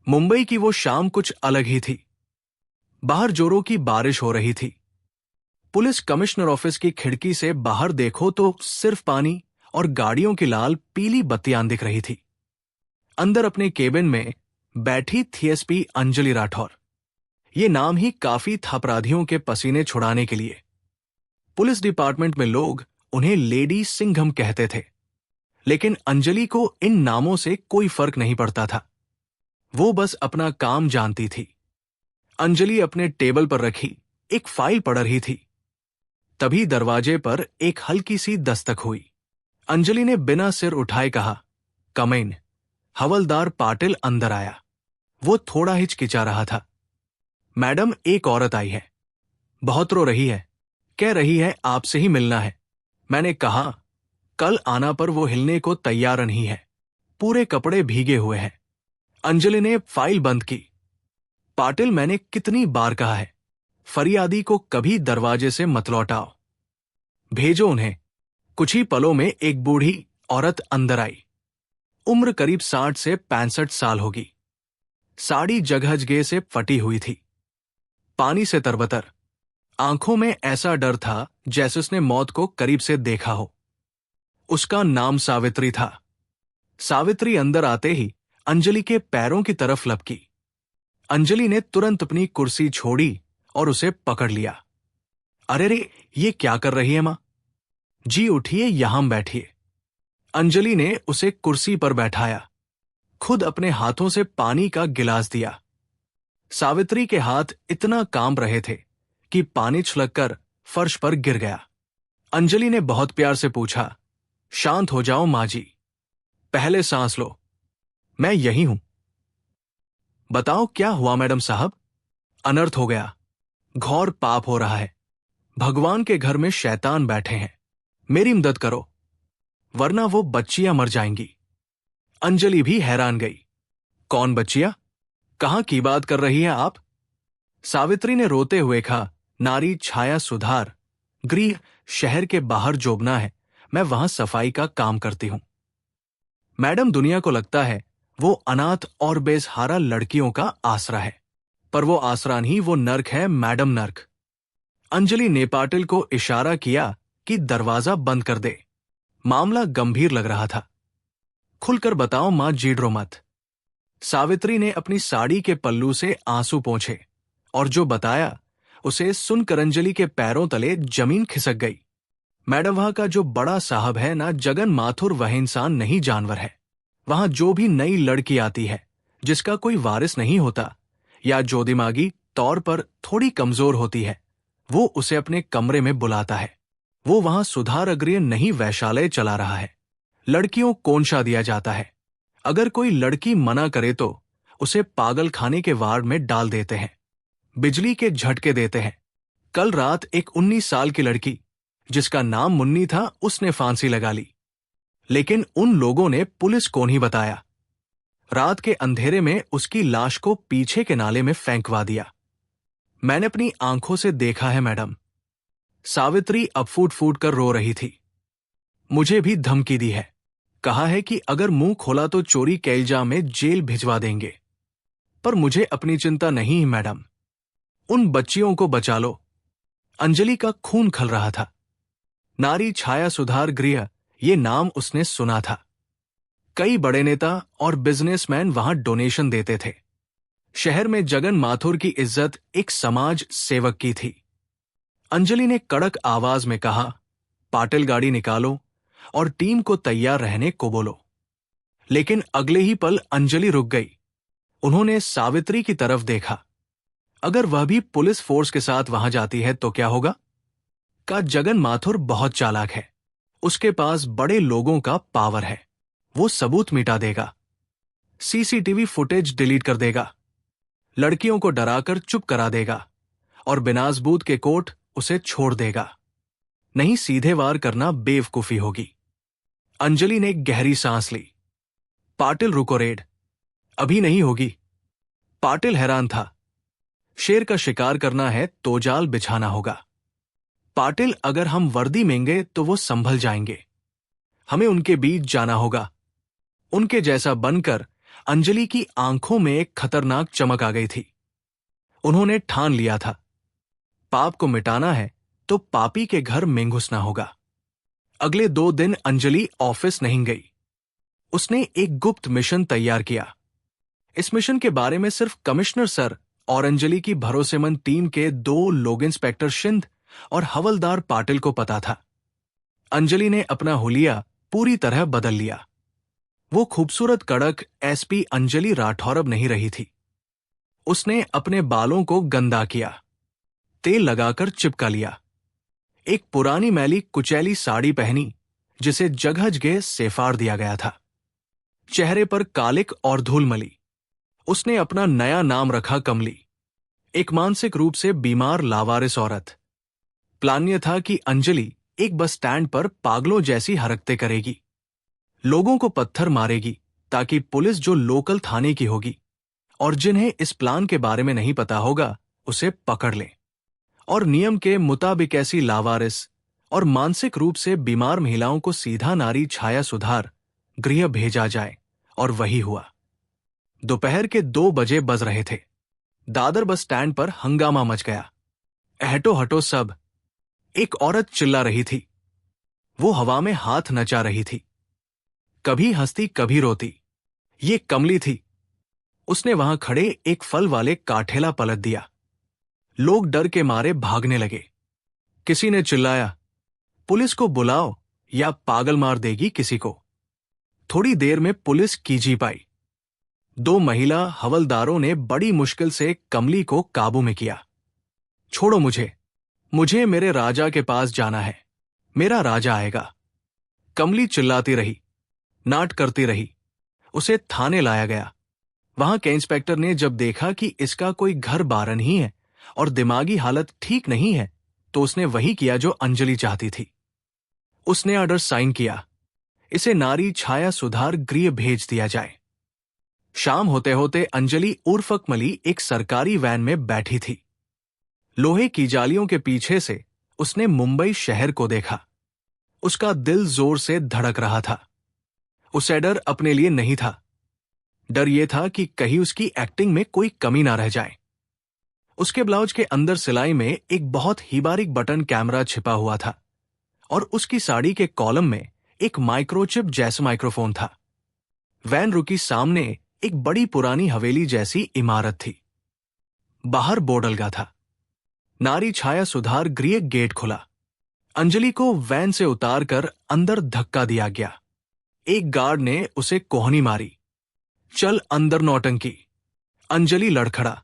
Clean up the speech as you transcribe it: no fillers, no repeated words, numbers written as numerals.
मुंबई की वो शाम कुछ अलग ही थी। बाहर जोरों की बारिश हो रही थी। पुलिस कमिश्नर ऑफिस की खिड़की से बाहर देखो तो सिर्फ पानी और गाड़ियों की लाल पीली बत्तियां दिख रही थी। अंदर अपने केबिन में बैठी थी एसपी अंजलि राठौर। ये नाम ही काफी था अपराधियों के पसीने छुड़ाने के लिए। पुलिस डिपार्टमेंट में लोग उन्हें लेडी सिंघम कहते थे, लेकिन अंजलि को इन नामों से कोई फर्क नहीं पड़ता था। वो बस अपना काम जानती थी। अंजलि अपने टेबल पर रखी एक फाइल पढ़ रही थी। तभी दरवाजे पर एक हल्की सी दस्तक हुई। अंजलि ने बिना सिर उठाए कहा, कम इन। हवलदार पाटिल अंदर आया। वो थोड़ा हिचकिचा रहा था। मैडम, एक औरत आई है। बहुत रो रही है। कह रही है आपसे ही मिलना है। मैंने कहा कल आना, पर वो हिलने को तैयार नहीं है। पूरे कपड़े भीगे हुए हैं। अंजलि ने फाइल बंद की। पाटिल, मैंने कितनी बार कहा है, फरियादी को कभी दरवाजे से मत लौटाओ। भेजो उन्हें। कुछ ही पलों में एक बूढ़ी औरत अंदर आई। उम्र करीब 60 से 65 साल होगी। साड़ी जगहजगे से फटी हुई थी, पानी से तरबतर। आंखों में ऐसा डर था जैसे उसने मौत को करीब से देखा हो। उसका नाम सावित्री था। सावित्री अंदर आते ही अंजलि के पैरों की तरफ लपकी। अंजलि ने तुरंत अपनी कुर्सी छोड़ी और उसे पकड़ लिया। अरे रे, ये क्या कर रही है मां? जी उठिए, यहां बैठिए। अंजलि ने उसे कुर्सी पर बैठाया, खुद अपने हाथों से पानी का गिलास दिया। सावित्री के हाथ इतना कांप रहे थे कि पानी छलककर फर्श पर गिर गया। अंजलि ने बहुत प्यार से पूछा, शांत हो जाओ मां जी, पहले सांस लो, मैं यही हूं। बताओ क्या हुआ मैडम साहब? अनर्थ हो गया। घोर पाप हो रहा है। भगवान के घर में शैतान बैठे हैं। मेरी मदद करो, वरना वो बच्चियां मर जाएंगी। अंजलि भी हैरान गई। कौन बच्चियां? कहां की बात कर रही हैं आप? सावित्री ने रोते हुए कहा, नारी छाया सुधार गृह शहर के बाहर जोबना है। मैं वहां सफाई का काम करती हूं। मैडम, दुनिया को लगता है वो अनाथ और बेसहारा लड़कियों का आसरा है, पर वो आसरा नहीं, वो नर्क है मैडम, नर्क। अंजलि ने पाटिल को इशारा किया कि दरवाजा बंद कर दे। मामला गंभीर लग रहा था। खुलकर बताओ मां, जीडरो मत। सावित्री ने अपनी साड़ी के पल्लू से आंसू पोंछे और जो बताया उसे सुनकर अंजलि के पैरों तले जमीन खिसक गई। मैडम, वहां का जो बड़ा साहब है ना, जगन माथुर, वह इंसान नहीं जानवर है। वहां जो भी नई लड़की आती है जिसका कोई वारिस नहीं होता या जो दिमागी तौर पर थोड़ी कमजोर होती है, वो उसे अपने कमरे में बुलाता है। वो वहां सुधार गृह नहीं, वैश्यालय चला रहा है। लड़कियों कोनशा दिया जाता है। अगर कोई लड़की मना करे तो उसे पागल खाने के वार्ड में डाल देते हैं, बिजली के झटके देते हैं। कल रात एक 19 साल की लड़की जिसका नाम मुन्नी था, उसने फांसी लगा ली, लेकिन उन लोगों ने पुलिस को नहीं बताया। रात के अंधेरे में उसकी लाश को पीछे के नाले में फेंकवा दिया। मैंने अपनी आंखों से देखा है मैडम। सावित्री अब फूट फूट कर रो रही थी। मुझे भी धमकी दी है। कहा है कि अगर मुंह खोला तो चोरी के इल्जाम में जेल भिजवा देंगे। पर मुझे अपनी चिंता नहीं मैडम। उन बच्चियों को बचा लो। अंजलि का खून खल रहा था। नारी छाया सुधार गृह, ये नाम उसने सुना था। कई बड़े नेता और बिजनेसमैन वहां डोनेशन देते थे। शहर में जगन माथुर की इज्जत एक समाज सेवक की थी। अंजलि ने कड़क आवाज में कहा, पाटिल, गाड़ी निकालो और टीम को तैयार रहने को बोलो। लेकिन अगले ही पल अंजलि रुक गई। उन्होंने सावित्री की तरफ देखा। अगर वह भी पुलिस फोर्स के साथ वहां जाती है तो क्या होगा? का जगन माथुर बहुत चालाक है। उसके पास बड़े लोगों का पावर है। वो सबूत मिटा देगा, सीसीटीवी फुटेज डिलीट कर देगा, लड़कियों को डराकर चुप करा देगा और बिना सबूत के कोर्ट उसे छोड़ देगा। नहीं, सीधे वार करना बेवकूफी होगी। अंजलि ने गहरी सांस ली। पाटिल, रुको, रेड अभी नहीं होगी। पाटिल हैरान था। शेर का शिकार करना है तो जाल बिछाना होगा। पाटिल, अगर हम वर्दी मेंगे तो वो संभल जाएंगे। हमें उनके बीच जाना होगा। उनके जैसा बनकर अंजलि की आंखों में एक खतरनाक चमक आ गई थी। उन्होंने ठान लिया था, पाप को मिटाना है तो पापी के घर में घुसना होगा। अगले 2 दिन अंजलि ऑफिस नहीं गई। उसने एक गुप्त मिशन तैयार किया। इस मिशन के बारे में सिर्फ कमिश्नर सर और अंजलि की भरोसेमंद टीम के 2 लोग, इंस्पेक्टर शिंद और हवलदार पाटिल को पता था। अंजलि ने अपना हुलिया पूरी तरह बदल लिया। वो खूबसूरत कड़क एसपी अंजलि राठौर अब नहीं रही थी। उसने अपने बालों को गंदा किया, तेल लगाकर चिपका लिया, एक पुरानी मैली कुचैली साड़ी पहनी जिसे जगह जगह सेफार दिया गया था। चेहरे पर कालिक और धूल मली। उसने अपना नया नाम रखा कमली, एक मानसिक रूप से बीमार लावारिस औरत। प्लान यह था कि अंजलि एक बस स्टैंड पर पागलों जैसी हरकतें करेगी, लोगों को पत्थर मारेगी ताकि पुलिस जो लोकल थाने की होगी और जिन्हें इस प्लान के बारे में नहीं पता होगा उसे पकड़ ले, और नियम के मुताबिक ऐसी लावारिस और मानसिक रूप से बीमार महिलाओं को सीधा नारी छाया सुधार गृह भेजा जाए। और वही हुआ। दोपहर के 2 बजे बज रहे थे। दादर बस स्टैंड पर हंगामा मच गया। हटो हटो सब। एक औरत चिल्ला रही थी। वो हवा में हाथ नचा रही थी, कभी हंसती कभी रोती। ये कमली थी। उसने वहां खड़े एक फल वाले का ठेला पलट दिया। लोग डर के मारे भागने लगे। किसी ने चिल्लाया, पुलिस को बुलाओ या पागल मार देगी किसी को। थोड़ी देर में पुलिस की जीप आई। 2 महिला हवलदारों ने बड़ी मुश्किल से कमली को काबू में किया। छोड़ो मुझे मेरे राजा के पास जाना है, मेरा राजा आएगा। कमली चिल्लाती रही, नाट करती रही। उसे थाने लाया गया। वहां के इंस्पेक्टर ने जब देखा कि इसका कोई घर बार नहीं है और दिमागी हालत ठीक नहीं है, तो उसने वही किया जो अंजलि चाहती थी। उसने ऑर्डर साइन किया, इसे नारी छाया सुधार गृह भेज दिया जाए। शाम होते होते अंजलि उर्फ कमली एक सरकारी वैन में बैठी थी। लोहे की जालियों के पीछे से उसने मुंबई शहर को देखा। उसका दिल जोर से धड़क रहा था। उसे डर अपने लिए नहीं था, डर यह था कि कहीं उसकी एक्टिंग में कोई कमी ना रह जाए। उसके ब्लाउज के अंदर सिलाई में एक बहुत ही बारीक बटन कैमरा छिपा हुआ था और उसकी साड़ी के कॉलम में एक माइक्रोचिप जैसा माइक्रोफोन था। वैन रुकी, सामने एक बड़ी पुरानी हवेली जैसी इमारत थी। बाहर बोर्ड लगा था, नारी छाया सुधार गृह। गेट खुला। अंजलि को वैन से उतारकर अंदर धक्का दिया गया। एक गार्ड ने उसे कोहनी मारी, चल अंदर नौटंकी। अंजलि लड़खड़ा,